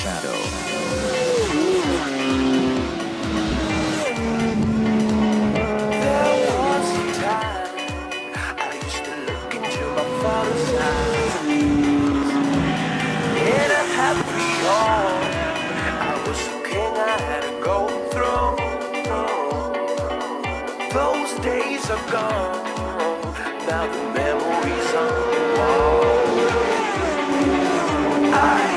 Shadow. There was a time I used to look into my father's eyes. In a happy home, I was a king, I had a gold throne. Those days are gone, now the memories on the wall. I